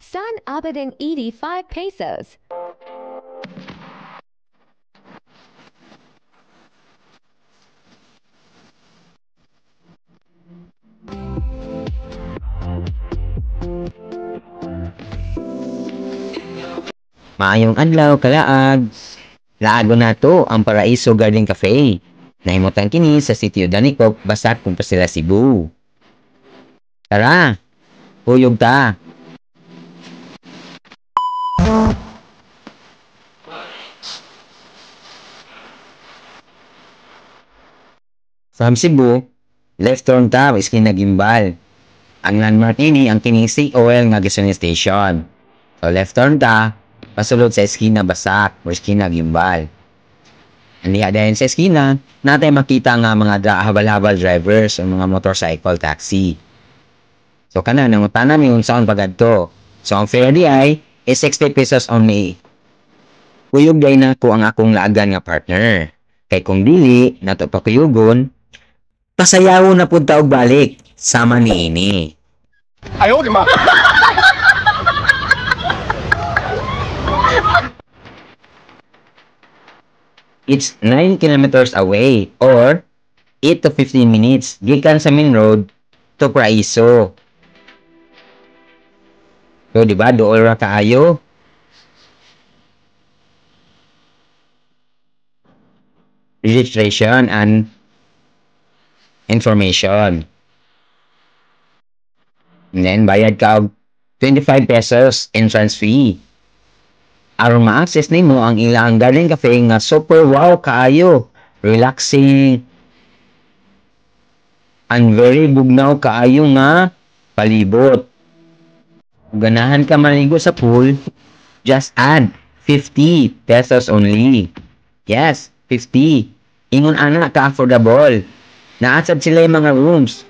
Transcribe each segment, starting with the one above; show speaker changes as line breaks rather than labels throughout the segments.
San Abedin 85 pesos.
Maayong adlaw kalaag. Laago na to ang Paraiso Garden Cafe. Nahimutan kini sa sitio Danicop, Basak, Compostela, Cebu. Tara, huyog ta. From Cebu, left turn ta is kinagimbal. Ang landmark ini ang kining Sea Oil nga gasoline station. So left turn ta, pasulod sa eskina Basak o eskina Gimbal. Andiha dahil sa eskina, natay makita nga mga habal-habal drivers o mga motorcycle taxi. So kana nangutan namin kung saan pagadto. So ang fare di ay is 60 pesos only. Kuyog day na ko ang akong laagan nga partner. Kay kung dili, nato pa kuyugon, pasayaw na punta og balik. Sama ni ini.
Ayaw, di ma.
It's 9 kilometers away or 8 to 15 minutes gikan sa main road to Paraiso. So, di ba? Dool ra kaayo. Registration and information. And then, bayad ka og 25 pesos entrance fee. Aron ma-access nimo ang ilang garden cafe nga super wow kaayo. Relaxing. And very bugnaw kaayo nga palibot. Kung ganahan ka maligo sa pool, just add 50 pesos only. Yes, 50. Ingon ana ka affordable. Naasad sila yung mga rooms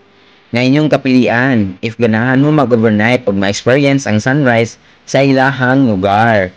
na inyong kapilian if ganahan mo mag-overnight o ma-experience ang sunrise sa ilahang lugar.